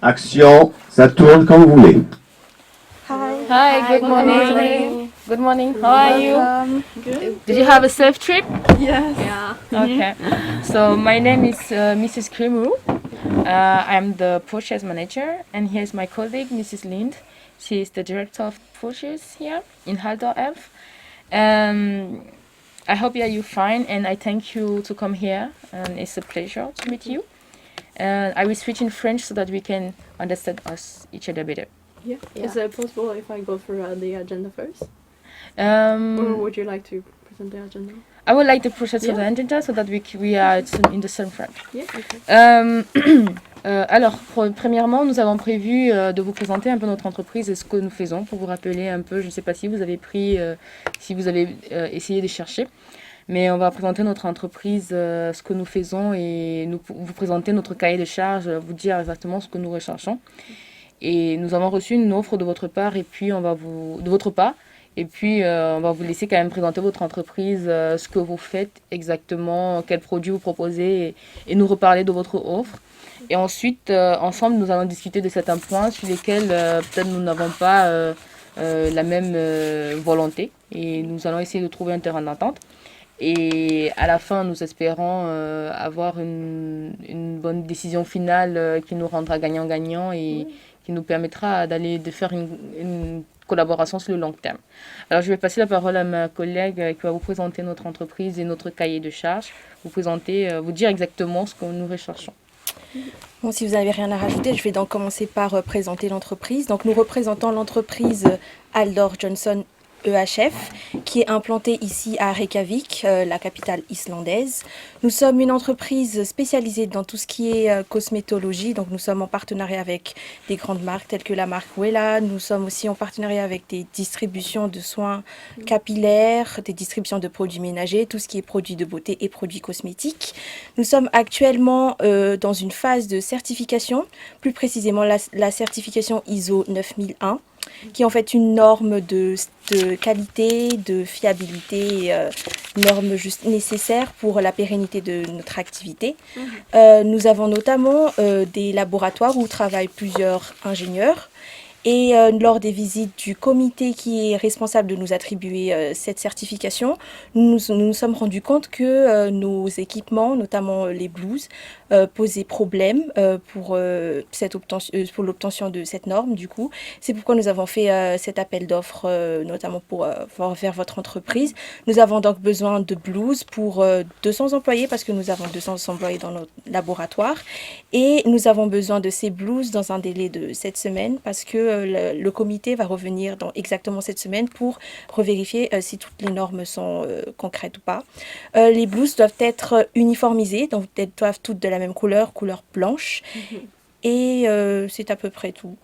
Action, ça tourne quand vous voulez. Hi, good morning. Good morning. How are you? Good. Did you have a safe trip? Yes. Yeah. Okay. So my name is Mrs. Krimu. I'm the purchase manager, and here's my colleague, Mrs. Lind. She is the director of purchase here in Haldorf. I hope you're fine, and I thank you to come here, and it's a pleasure to meet you. I will switch in French so that we can understand each other better. Yeah. Is it possible if I go through the agenda first? Or Um, would you like to present the agenda? I would like the process of the Yeah. agenda so that we are in the same front. Yeah. Okay. Alors, premièrement, nous avons prévu de vous présenter un peu notre entreprise et ce que nous faisons pour vous rappeler un peu. Je ne sais pas si vous avez si vous avez essayé de chercher, mais on va présenter notre entreprise, ce que nous faisons et vous présenter notre cahier de charges, vous dire exactement ce que nous recherchons. Et nous avons reçu une offre de votre part et puis on va vous laisser quand même présenter votre entreprise, ce que vous faites exactement, quels produits vous proposez et nous reparler de votre offre. Et ensuite, ensemble, nous allons discuter de certains points sur lesquels peut-être nous n'avons pas la même volonté. Et nous allons essayer de trouver un terrain d'entente. Et à la fin, nous espérons avoir une bonne décision finale qui nous rendra gagnant-gagnant et qui nous permettra de faire une collaboration sur le long terme. Alors, je vais passer la parole à ma collègue qui va vous présenter notre entreprise et notre cahier de charges, vous dire exactement ce que nous recherchons. Bon, si vous n'avez rien à rajouter, je vais donc commencer par présenter l'entreprise. Donc, nous représentons l'entreprise Aldor Johnson EHF, qui est implantée ici à Reykjavik, la capitale islandaise. Nous sommes une entreprise spécialisée dans tout ce qui est cosmétologie. Donc, nous sommes en partenariat avec des grandes marques telles que la marque Wella. Nous sommes aussi en partenariat avec des distributions de soins capillaires, des distributions de produits ménagers, tout ce qui est produits de beauté et produits cosmétiques. Nous sommes actuellement dans une phase de certification, plus précisément la certification ISO 9001, qui est en fait une norme de qualité, de fiabilité, norme juste nécessaire pour la pérennité de notre activité. Nous avons notamment des laboratoires où travaillent plusieurs ingénieurs. Et lors des visites du comité qui est responsable de nous attribuer cette certification, nous nous sommes rendus compte que nos équipements, notamment les blouses, posaient problème pour l'obtention de cette norme. Du coup, c'est pourquoi nous avons fait cet appel d'offres, notamment pour vers votre entreprise. Nous avons donc besoin de blouses pour 200 employés parce que nous avons 200 employés dans notre laboratoire. Et nous avons besoin de ces blouses dans un délai de 7 semaines parce que le comité va revenir dans exactement cette semaine pour revérifier si toutes les normes sont concrètes ou pas. Les blouses doivent être uniformisées, donc elles doivent toutes de la même couleur blanche. Et c'est à peu près tout.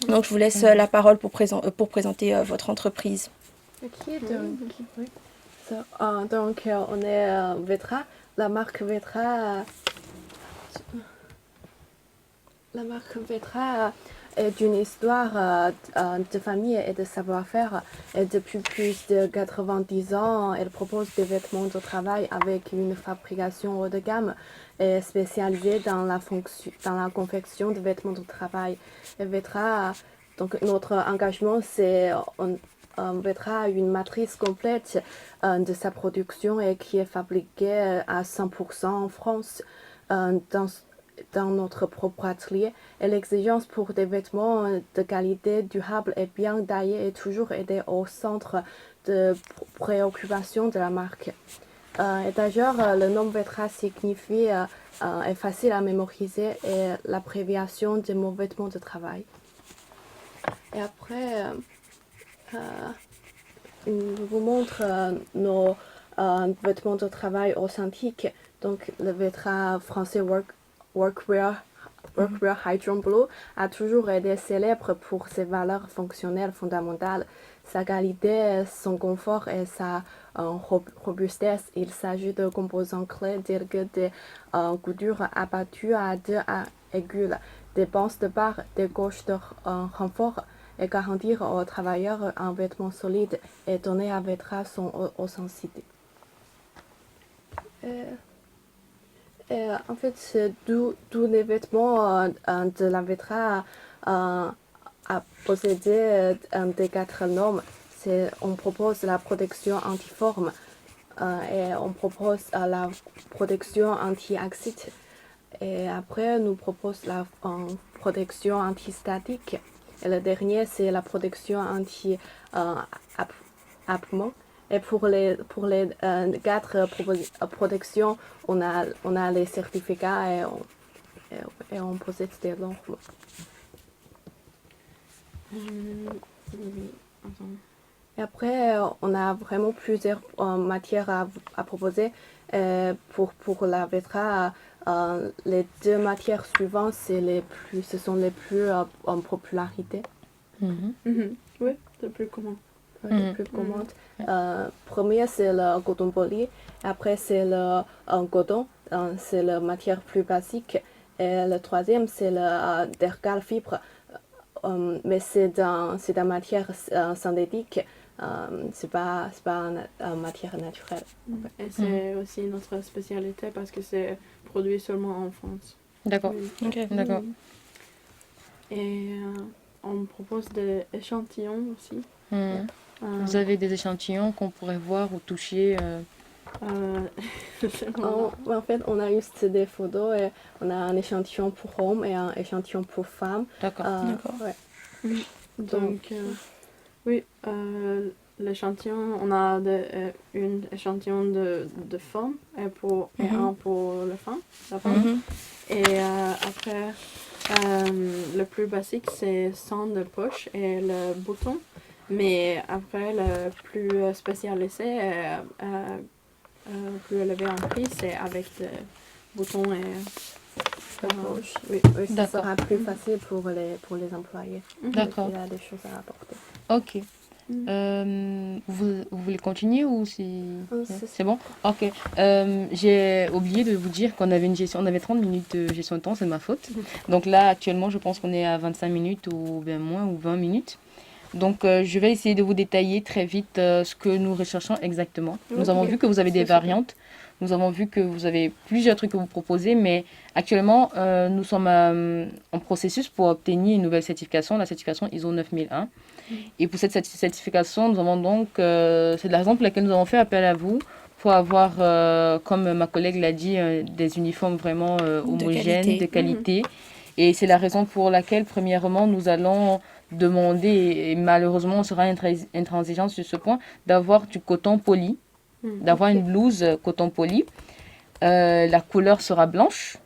Donc je vous laisse la parole pour présenter votre entreprise. Ok, donc on est Vetra, la marque Vetra. La marque Vetra est une histoire de famille et de savoir-faire. Et depuis plus de 90 ans, elle propose des vêtements de travail avec une fabrication haut de gamme et spécialisée dans la confection de vêtements de travail. Et Vetra, donc notre engagement, c'est Vetra a une matrice complète de sa production et qui est fabriquée à 100% en France. Dans notre propre atelier, et l'exigence pour des vêtements de qualité durable et bien taillés est toujours été au centre de préoccupation de la marque. Et d'ailleurs, le nom Vetra signifie est facile à mémoriser et l'abréviation de mon vêtement de travail. Et après, je vous montre nos vêtements de travail authentiques. Donc, le Vetra français Workwear Hydron Blue a toujours été célèbre pour ses valeurs fonctionnelles fondamentales, sa qualité, son confort et sa robustesse. Il s'agit de composants clés tels que des coutures abattues à deux aiguilles, des bandes de barre, des gauches de renfort et garantir aux travailleurs un vêtement solide et donner à Vetra son authenticité. En fait, c'est tous les vêtements de la Vetra à posséder des 4 normes. On propose la protection anti-forme et on propose la protection anti-acide. Et après, nous propose la protection anti-statique. Et le dernier, c'est la protection anti-abîmement. Et pour les 4 protections, on a les certificats et on possède des normes. Et après, on a vraiment plusieurs matières à proposer. Pour la Vetra, les 2 matières suivantes, ce sont les plus en popularité. Oui, c'est plus commun. Les plus communes. Premier, c'est le coton poli. Après, c'est le coton. C'est la matière plus basique. Et le troisième, c'est le dergal fibre. Mais c'est une matière synthétique. C'est pas une matière naturelle. Et c'est aussi notre spécialité parce que c'est produit seulement en France. D'accord. Oui. Ok. D'accord. Et on propose des échantillons aussi. Vous avez des échantillons qu'on pourrait voir ou toucher C'est vraiment- En fait, on a juste des photos et on a un échantillon pour hommes et un échantillon pour femmes. D'accord. D'accord. Ouais. Donc, oui, l'échantillon, on a un échantillon de femmes et un pour la femme. Mhm. Et après, le plus basique, c'est sang de poche et le bouton. Mais après, le plus spécialisé, plus élevé en prix, c'est avec des boutons et... Oui, ça D'accord. sera plus facile pour les employés. D'accord. Il y a des choses à apporter. Ok. Vous voulez continuer ou c'est bon? Ok. J'ai oublié de vous dire qu'on avait on avait 30 minutes de gestion de temps, c'est de ma faute. Donc là, actuellement, je pense qu'on est à 25 minutes ou bien moins ou 20 minutes. Donc, je vais essayer de vous détailler très vite ce que nous recherchons exactement. Nous avons vu que vous avez des variantes. Nous avons vu que vous avez plusieurs trucs que vous proposez, mais actuellement, nous sommes en processus pour obtenir une nouvelle certification, la certification ISO 9001. Et pour cette certification, nous avons donc, c'est la raison pour laquelle nous avons fait appel à vous pour avoir, comme ma collègue l'a dit, des uniformes vraiment homogènes, de qualité. Et c'est la raison pour laquelle, premièrement, nous allons demander, et malheureusement, on sera intransigeant sur ce point, d'avoir du coton poli, d'avoir une blouse coton poli. La couleur sera blanche.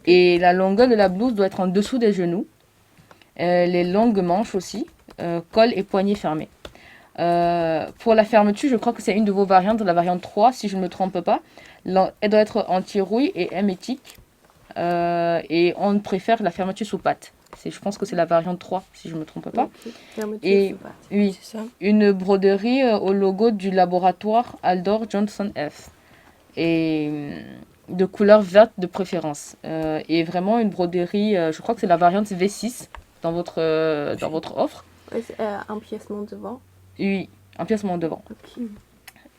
Et la longueur de la blouse doit être en dessous des genoux. Les longues manches aussi, col et poignets fermés. Pour la fermeture, je crois que c'est une de vos variantes, la variante 3, si je ne me trompe pas. Elle doit être anti-rouille et hermétique. Et on préfère la fermeture sous patte. Je pense que c'est la variante 3, si je ne me trompe pas. Et oui, C'est ça. une broderie au logo du laboratoire Aldor Johnson F. Et de couleur verte de préférence. Et vraiment une broderie, je crois que c'est la variante V6 dans votre offre. Oui, c'est un piècement devant. Oui, un piècement devant. Ok.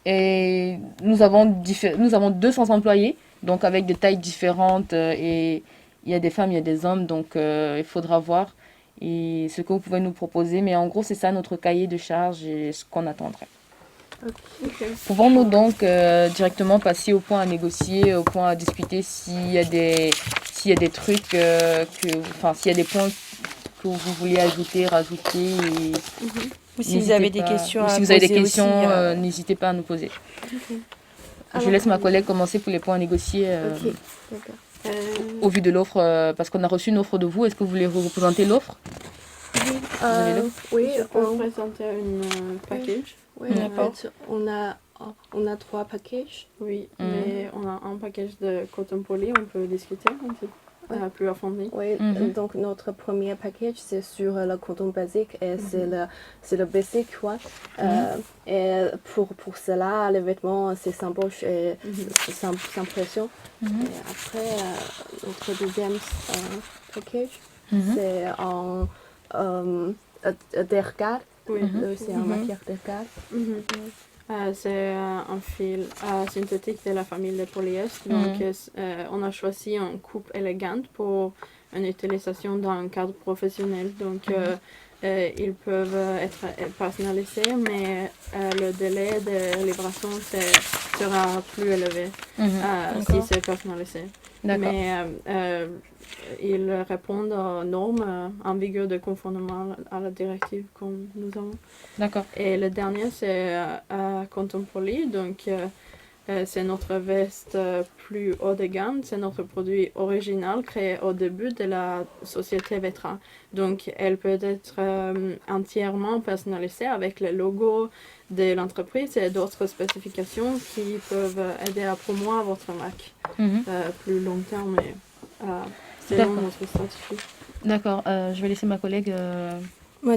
Et nous avons 200 employés, donc avec des tailles différentes. Et il y a des femmes, il y a des hommes, donc il faudra voir et ce que vous pouvez nous proposer. Mais en gros, c'est ça notre cahier de charge et ce qu'on attendrait. Ok. Pouvons-nous donc directement passer au point à négocier, au point à discuter s'il y a des trucs, s'il y a des points que vous vouliez ajouter, rajouter. Ou si vous avez des questions à si vous avez des poser questions, aussi, n'hésitez pas à nous poser. Alors, Je laisse ma collègue commencer pour les points à négocier Ok, d'accord. au vu de l'offre, parce qu'on a reçu une offre de vous. Est-ce que vous voulez vous représenter l'offre? avez Oui, Je peux présenter une package. oui, D'accord. en fait, on a 3 packages. Oui, mais on a un package de coton poli, on peut discuter un petit peu plus approfondi. Oui, donc notre premier package, c'est sur le coton basique et c'est le basic one. Et pour cela, les vêtements, c'est sans poche et sans pression. Et après, notre deuxième package, c'est en d'ergal. Oui. C'est en matière d'ergal. C'est un fil synthétique de la famille de polyestre. Donc, on a choisi une coupe élégante pour une utilisation dans un cadre professionnel. Donc, ils peuvent être personnalisés, mais le délai de livraison sera plus élevé si c'est personnalisé. D'accord. Mais ils répondent aux normes en vigueur de conformément à la directive que nous avons. D'accord. Et le dernier, c'est Coton Poly. Donc, c'est notre veste plus haut de gamme. C'est notre produit original créé au début de la société Vetra. Donc, elle peut être entièrement personnalisée avec le logo de l'entreprise et d'autres spécifications qui peuvent aider à promouvoir votre marque plus long terme et selon D'accord. notre stratégie. D'accord. Je vais laisser ma collègue.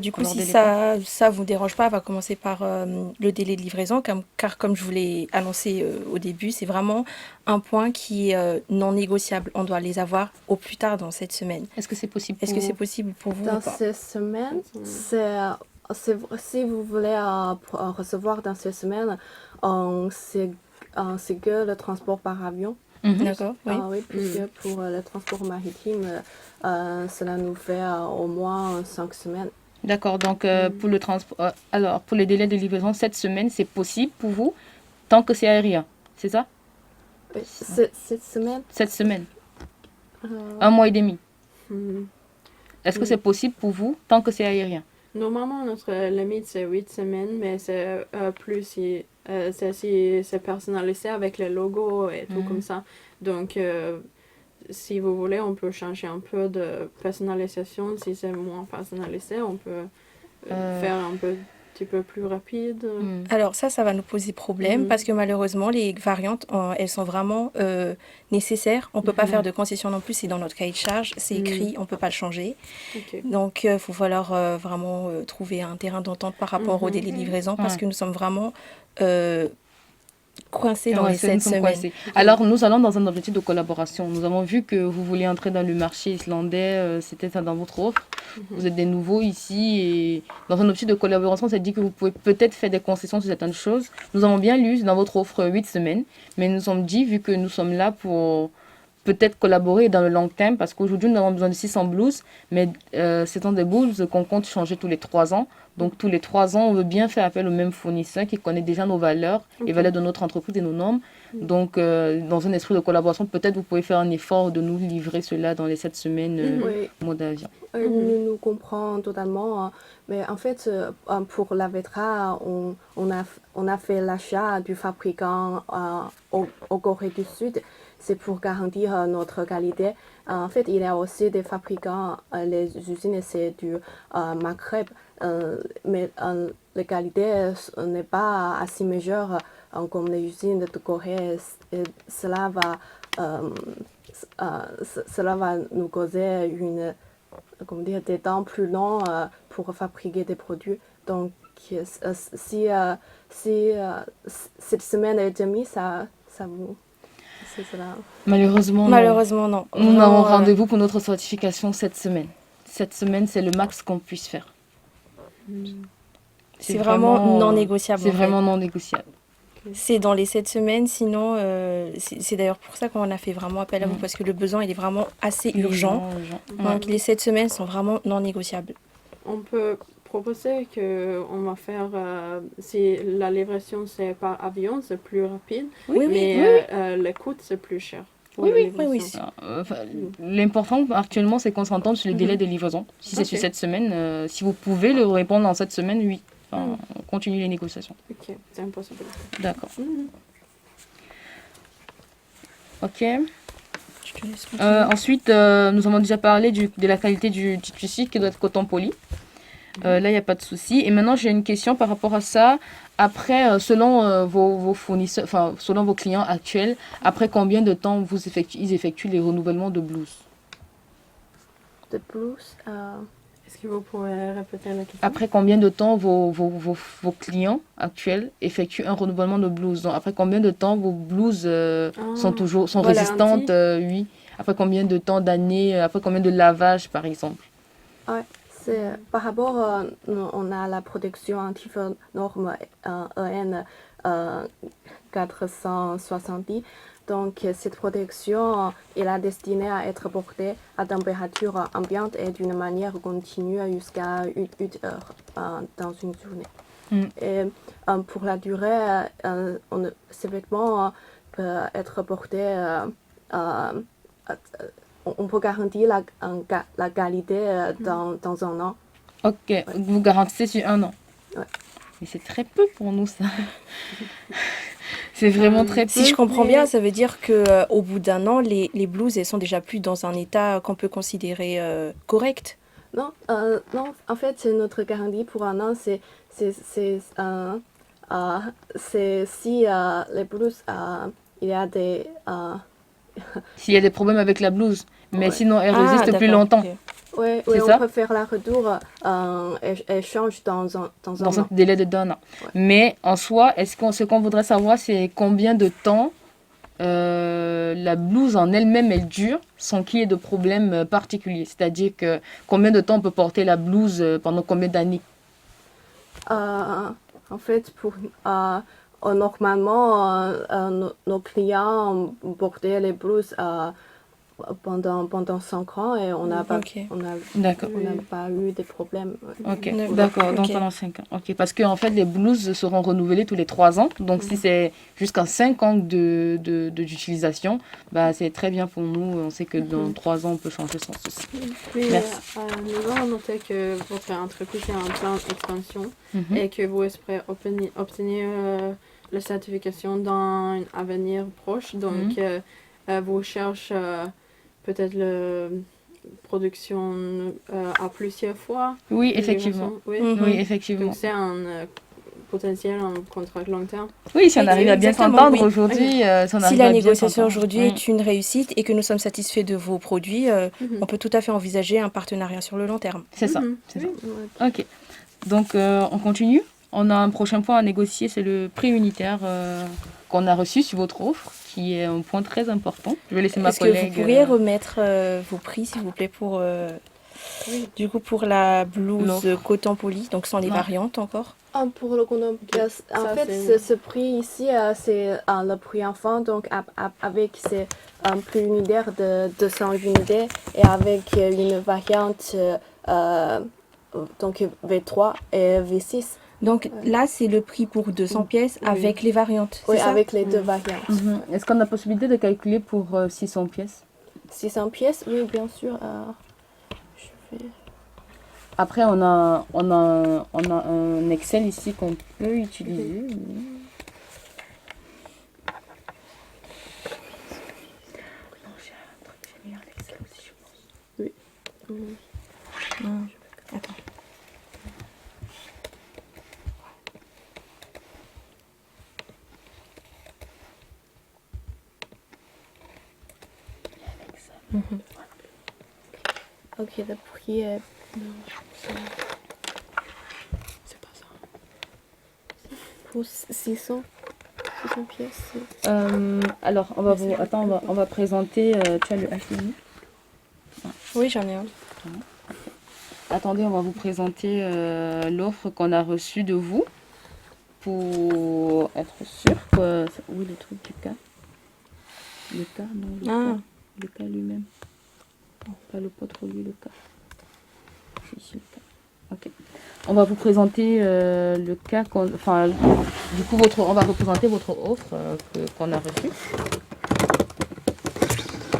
Du coup, Alors, si délai ça vous dérange pas, on va commencer par le délai de livraison, car comme je vous l'ai annoncé au début, c'est vraiment un point qui est non négociable. On doit les avoir au plus tard dans cette semaine. Est-ce que c'est possible Est-ce pour que c'est vous? possible pour vous ou Dans pas? ces semaines, si vous voulez recevoir dans ces semaines, c'est que le transport par avion. D'accord, oui. Oui, puisque pour le transport maritime, cela nous fait au moins 5 semaines. D'accord. Donc, pour le transport, alors pour les délais de livraison, cette semaine, c'est possible pour vous tant que c'est aérien. C'est ça? Oui, cette semaine, Cette semaine. euh, 1 mois et demi. Mm. Est-ce que c'est possible pour vous tant que c'est aérien? Normalement, notre limite, c'est 8 semaines, mais c'est plus si c'est personnalisé avec le logo et tout comme ça. Donc, si vous voulez, on peut changer un peu de personnalisation. Si c'est moins personnalisé, on peut faire un petit peu plus rapide. Alors ça va nous poser problème parce que malheureusement, les variantes, elles sont vraiment nécessaires. On ne peut pas faire de concession non plus. C'est dans notre cahier de charge, c'est écrit, on ne peut pas le changer. Ok. Donc, il faut falloir vraiment trouver un terrain d'entente par rapport au délai de livraison parce que nous sommes vraiment coincés dans Ouais, les nous 7 sommes semaines. coincés. Alors, nous allons dans un objectif de collaboration. Nous avons vu que vous voulez entrer dans le marché islandais, c'était ça dans votre offre. Vous êtes des nouveaux ici et dans un objectif de collaboration, ça dit que vous pouvez peut-être faire des concessions sur certaines choses. Nous avons bien lu dans votre offre 8 semaines, mais nous sommes dit, vu que nous sommes là pour peut-être collaborer dans le long terme, parce qu'aujourd'hui, nous avons besoin de 600 blouses, mais ce sont des blouses qu'on compte changer tous les 3 ans. Donc, tous les 3 ans, on veut bien faire appel au même fournisseur qui connaît déjà nos valeurs, les valeurs de notre entreprise et nos normes. Donc, dans un esprit de collaboration, peut-être vous pouvez faire un effort de nous livrer cela dans les 7 semaines oui, mode d'avion. nous comprenons totalement. Mais en fait, pour la Vetra, on a fait l'achat du fabricant au Corée du Sud. C'est pour garantir notre qualité. En fait, il y a aussi des fabricants, les usines, c'est du Maghreb. Mais la qualité n'est pas assez majeure comme les usines de Corée. Cela va nous causer des temps plus longs pour fabriquer des produits. Donc, si cette semaine et demie, ça vous... C'est cela. Malheureusement, non. Malheureusement, non. Nous Vraiment, avons rendez-vous pour notre certification cette semaine. Cette semaine, c'est le max qu'on puisse faire. c'est vraiment non euh, négociable. C'est en fait. vraiment non négociable. C'est dans les 7 semaines, sinon, c'est d'ailleurs pour ça qu'on a fait vraiment appel à vous, parce que le besoin, il est vraiment assez urgent. Donc, les 7 semaines sont vraiment non négociables. On peut proposer qu'on va faire, si la livraison c'est par avion, c'est plus rapide, mais le coût c'est plus cher. pour la livraison. L'important actuellement, c'est qu'on s'entende sur les délais de livraison. Si c'est sur cette semaine, si vous pouvez le répondre en cette semaine, oui. Enfin, on continue les négociations. Ok, c'est impossible. D'accord. Ok. Je te laisse continuer. Ensuite, nous avons déjà parlé de la qualité du tissu qui doit être coton poli. Là, il n'y a pas de souci. Et maintenant, j'ai une question par rapport à ça. Après, selon vos fournisseurs, enfin, selon vos clients actuels, après combien de temps ils effectuent les renouvellements de blouses? De plus, Est-ce que vous pourrez répéter la question? Après combien de temps vos clients actuels effectuent un renouvellement de blouses? Donc, après combien de temps vos blouses sont Voilà, résistantes? Oui. Après combien de temps d'années? Après combien de lavages, par exemple? c'est par rapport, on a la protection anti-norme EN 470. Donc, cette protection est destinée à être portée à température ambiante et d'une manière continue jusqu'à 8 heures dans une journée. Et pour la durée, ces vêtements peuvent être portés. On peut garantir la qualité dans un an. Ok, vous garantissez sur 1 an. Ouais. Mais c'est très peu pour nous, ça. C'est vraiment très peu. Si je comprends mais- bien, ça veut dire que au bout d'un an, les blouses, elles sont déjà plus dans un état qu'on peut considérer correct. Non, en fait, notre garantie pour un an, c'est si les blouses, il y a des... S'il y a des problèmes avec la blouse. Mais Ouais. sinon, elle Ah, résiste plus d'accord, longtemps. ok. Oui, C'est on ça peut faire la retour échange dans un Dans un an. délai de 1 an. Ouais. Mais en soi, ce qu'on voudrait savoir, c'est combien de temps la blouse en elle-même, elle dure sans qu'il y ait de problème particulier. C'est-à-dire que combien de temps on peut porter la blouse pendant combien d'années? En fait, normalement, nos clients portaient les blouses pendant 5 ans et on n'a pas, Ok. D'accord. on n'a pas eu de problèmes. Ok, D'accord. d'accord, donc Ok. pendant 5 ans. Ok, parce qu'en fait, les blouses seront renouvelées tous les 3 ans. Donc, si c'est jusqu'à 5 ans d'utilisation, bah, c'est très bien pour nous. On sait que dans 3 ans, on peut changer sans souci. Puis, Merci. nous avons noté que votre entreprise a un plan d'expansion Mhm. et que vous espérez obtenir la certification dans un avenir proche. Donc, vous cherchez peut-être la production à plusieurs fois. Oui, effectivement. Oui. Mhm. Oui, effectivement. Donc, c'est un potentiel, un contrat long terme. Oui, si on arrive à bien Exactement, s'entendre oui. aujourd'hui, si on Si arrive la à bien négociation s'entendre. aujourd'hui Oui. est une réussite et que nous sommes satisfaits de vos produits, on peut tout à fait envisager un partenariat sur le long terme. C'est ça, Mhm. c'est ça. Ouais. Ok. Donc, on continue. On a un prochain point à négocier, c'est le prix unitaire qu'on a reçu sur votre offre, qui est un point très important. Je vais laisser ma Est-ce que collègue. vous pourriez remettre vos prix, s'il vous plaît, pour, du coup, pour la blouse L'offre. coton poli, donc sans les Ouais. variantes encore? Pour le condom, Ça, en fait, c'est- ce prix ici, c'est le prix enfant, donc avec un prix unitaire de 200 unités et avec une variante donc V3 et V6. Donc là, c'est le prix pour 200 pièces Oui. avec les variantes, Oui, c'est ça? avec les deux variantes. Mhm. Est-ce qu'on a la possibilité de calculer pour 600 pièces? 600 pièces, oui, bien sûr. Je vais... Après, on a un Excel ici qu'on peut utiliser. Attends. Ok, le prix est... C'est pas ça. Pour 600 pièces. Alors, on va présenter. Tu as le HDMI? Oui, j'en ai un. Attendez, on va vous présenter l'offre qu'on a reçue de vous pour être sûr que... Oui, le truc du cas. Le cas, non, Ah. le cas lui-même. Non, pas le portfolio, le cas. C'est ici le cas. Ok. On va vous présenter le cas enfin, du coup, on va représenter votre offre qu'on a reçue.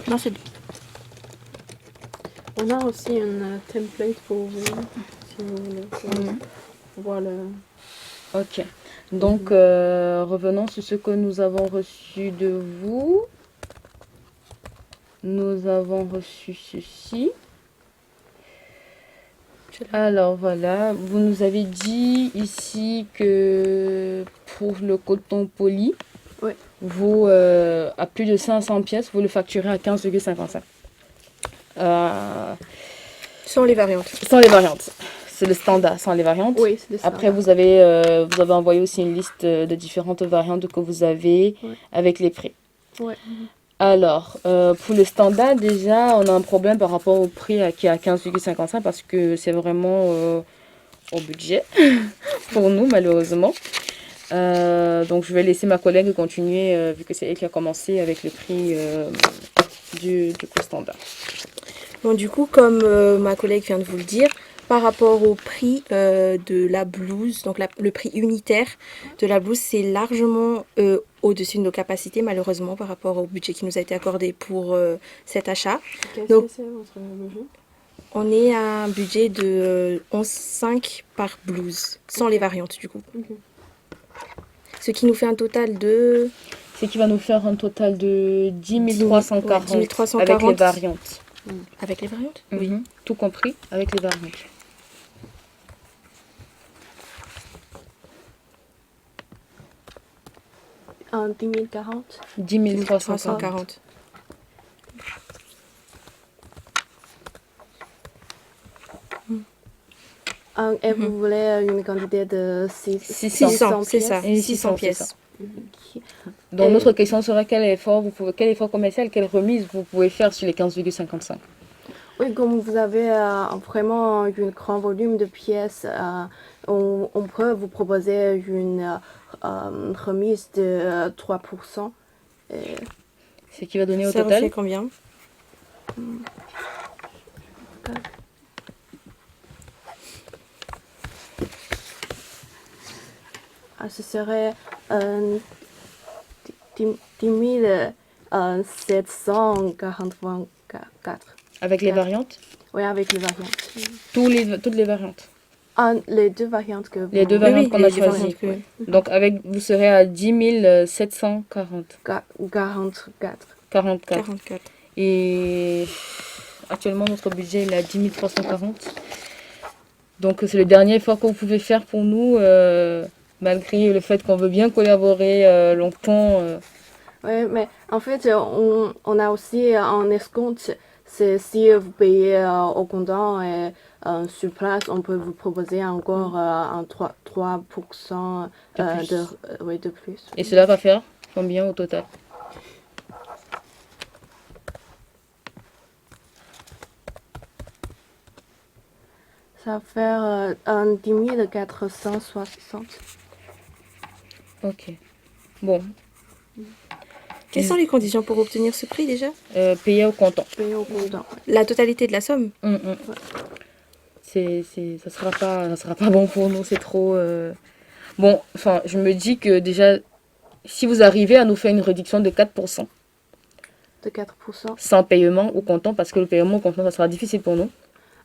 Non, c'est... On a aussi un template pour vous, si vous voulez, pour voir le... Ok. Donc, revenons sur ce que nous avons reçu de vous. Nous avons reçu ceci. Alors, voilà. Vous nous avez dit ici que pour le coton poli, Oui. vous, à plus de 500 pièces, vous le facturez à 15,55. Sans les variantes. Sans les variantes. C'est le standard, sans les variantes. Oui, c'est ça. Après, vous avez envoyé aussi une liste de différentes variantes que vous avez Ouais. avec les prix. Ouais. Alors, pour le standard, déjà, on a un problème par rapport au prix qui est à 15,55 parce que c'est vraiment au budget pour nous, malheureusement. Donc je vais laisser ma collègue continuer vu que c'est elle qui a commencé avec le prix du coût standard. Bon, du coup, comme ma collègue vient de vous le dire, par rapport au prix de la blouse, donc le prix unitaire de la blouse, c'est largement au-dessus de nos capacités, malheureusement, par rapport au budget qui nous a été accordé pour cet achat. Qu'est-ce Donc- que c'est votre budget? On est à un budget de 11,5 par blouse, sans les variantes du coup. Ok. Ce qui nous fait un total de... C'est qui va nous faire un total de 10 340 10 340 avec les variantes. Avec les variantes Mhm. Tout compris avec les variantes. En 10 040. 10 340. 340. Et vous voulez une quantité de 600, 600, c'est pièces. ça. Et 600 c'est pièces. ça. Donc Et- notre question serait quel effort commercial, quelle remise vous pouvez faire sur les 15,55. Oui, comme vous avez vraiment un grand volume de pièces, on peut vous proposer une remise de 3%. Et C'est qui va donner au Ça total refait combien? ce serait 10 744. avec les variantes? Oui, avec les variantes. Toutes les variantes. Les deux variantes que vous... Les deux Oui, variantes oui, qu'on les a deux choisies. variantes que- Donc vous serez à 10 740. 44. 44. 44. Et actuellement, notre budget il est à 10 340. Donc, c'est le dernier effort que vous pouvez faire pour nous, malgré le fait qu'on veut bien collaborer longtemps. Oui, mais en fait, on a aussi un escompte. C'est si vous payez au comptant et sur place, on peut vous proposer encore un 3% de plus. Et cela va faire combien au total? Ça va faire un 10 460. Ok. Bon, Quelles sont les conditions pour obtenir ce prix déjà? payer au comptant. Payé au comptant. La totalité de la somme? Ça sera pas bon pour nous, c'est trop. Bon, enfin, je me dis que déjà, si vous arrivez à nous faire une réduction de 4%, De 4%. sans paiement au comptant, parce que le paiement au comptant, ça sera difficile pour nous.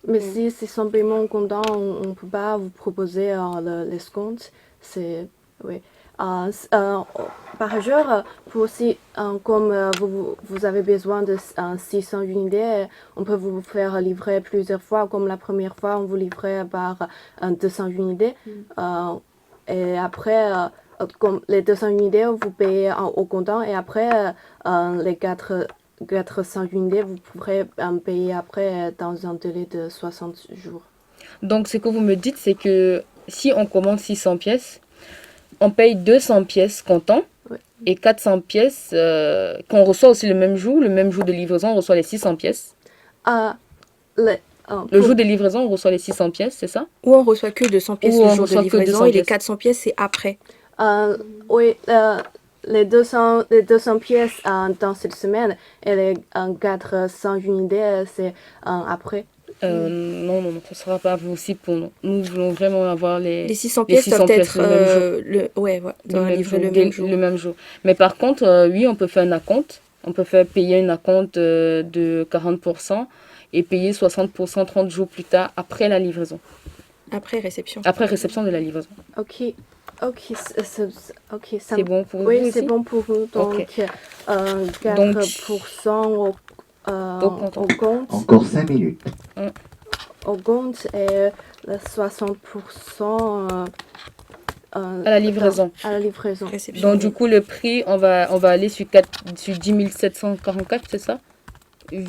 Mais si c'est sans paiement au comptant, on ne peut pas vous proposer l'escompte. C'est... Oui. Par ailleurs, pour aussi, comme vous avez besoin de 600 unités, on peut vous faire livrer plusieurs fois. Comme la première fois, on vous livrait par 200 unités. Et après, comme les 200 unités, vous payez au comptant. Et après, les 400 unités, vous pourrez payer après dans un délai de 60 jours. Donc, ce que vous me dites, c'est que si on commande 600 pièces, on paye 200 pièces comptant Ouais. et 400 pièces qu'on reçoit aussi le même jour de livraison, on reçoit les 600 pièces. Le jour de livraison, on reçoit les 600 pièces, c'est ça? Ou on reçoit que 200 pièces Ou le on jour de reçoit que livraison 200 et les pièces. 400 pièces c'est après. Oui, les 200 pièces dans cette semaine et les 400 unités, c'est après. Non, ce ne sera pas possible pour nous. Nous voulons vraiment avoir Les 600 les pièces 600 doivent pièces être le même livrées jour, le même jour. le même jour. Mais par contre, oui, on peut faire un acompte. On peut faire payer un acompte de 40% et payer 60% 30 jours plus tard après la livraison. Après réception. Après réception de la livraison. Ok, ça C'est bon pour Oui, vous c'est aussi? bon pour vous. Donc, Ok. 4% Au compte. au compte. Encore 5 minutes. Au compte et le 60% À la livraison. à la livraison. Réception. Donc du coup, le prix, on va aller sur 10 744, c'est ça? Et,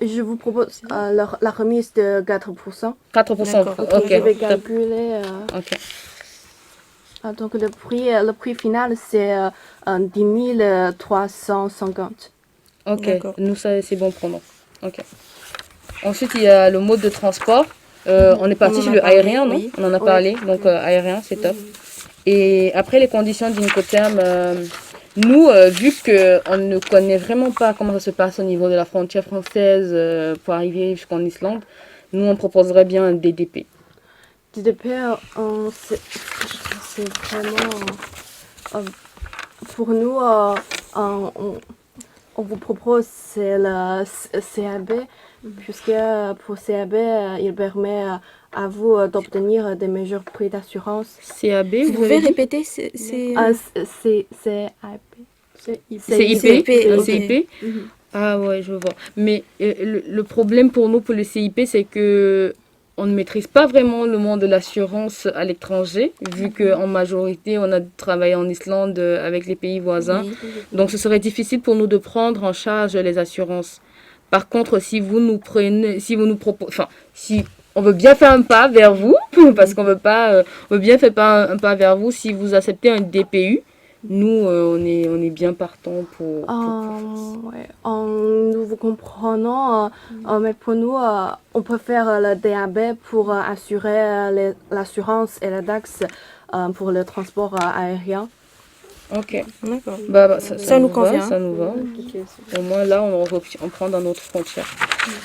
je vous propose la remise de 4%. 4%. D'accord. Ok. Je vais Top. calculer. Ok. Donc le prix final, c'est 10 350. Ok. D'accord. Nous, ça, c'est bon pour nous. Ok. Ensuite, il y a le mode de transport. On est parti On en sur a le parlé, aérien, non? oui. On en a Oui. parlé. Donc aérien, c'est top. Et après les conditions d'Incoterm, nous, vu qu'on ne connaît vraiment pas comment ça se passe au niveau de la frontière française pour arriver jusqu'en Islande, nous on proposerait bien un DDP. DDP, c'est vraiment pour nous, on vous propose c'est le CAB, puisque pour CAB, il permet à vous d'obtenir des meilleurs prix d'assurance. CAB, Vous pouvez répéter C'est CIP, ok. CIP. Ah ouais, je vois. Mais le problème pour nous, pour le CIP, c'est que on ne maîtrise pas vraiment le monde de l'assurance à l'étranger, vu qu'en majorité, on a travaillé en Islande avec les pays voisins. Oui. Donc, ce serait difficile pour nous de prendre en charge les assurances. Par contre, si vous nous prenez, si vous nous proposez, enfin, si on veut bien faire un pas vers vous, parce qu'on veut pas, on veut bien faire un pas vers vous, si vous acceptez un DPU, nous, on est bien partant pour Ouais, nous vous comprenons, mais pour nous, on peut faire le DAB pour assurer l'assurance et la DAX pour le transport aérien. Ok. D'accord. Bah, Ça nous convient. Ça nous va. Au moins là, on prend dans notre frontière.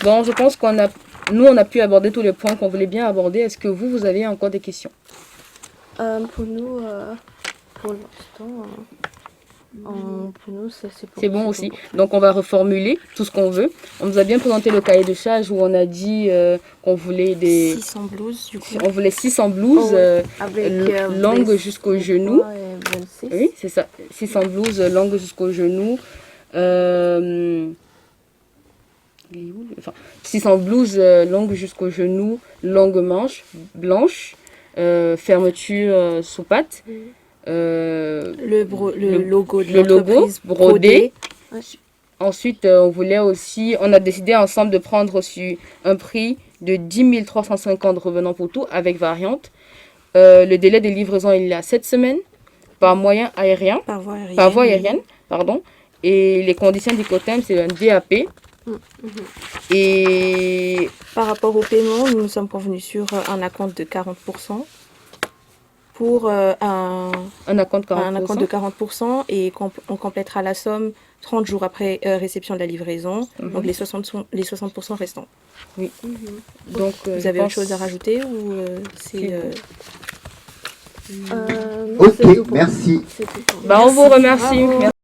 Bon, je pense qu'on a pu aborder tous les points qu'on voulait bien aborder. Est-ce que vous avez encore des questions? Pour nous, pour l'instant, pour nous, C'est bon aussi. Donc, on va reformuler tout ce qu'on veut. On nous a bien présenté le cahier de charges où on a dit qu'on voulait 600 blouses, du coup. On voulait 600 blouses avec longues jusqu'au genou. 26. Oui, c'est ça. 600 blouses longues jusqu'au genou. Enfin, 600 blouses longues jusqu'au genou, longues manches, blanches, fermeture sous patte. Le logo de le logo l'entreprise brodé. Ensuite, on a décidé ensemble de prendre sur un prix de 10 350 revenant pour tout avec variante. Le délai de livraison, il est à 7 semaines par moyen aérien, par voie aérienne. par voie aérienne, pardon. Et les conditions d'Incoterm, c'est un DAP. Et Par rapport au paiement, nous nous sommes convenus sur un acompte de 40%. Pour un acompte de 40% et on complétera la somme 30 jours après réception de la livraison, donc les 60% restants. Oui. Donc, vous avez autre chose à rajouter ou c'est Ok, merci. C'est tout. On vous remercie. Merci.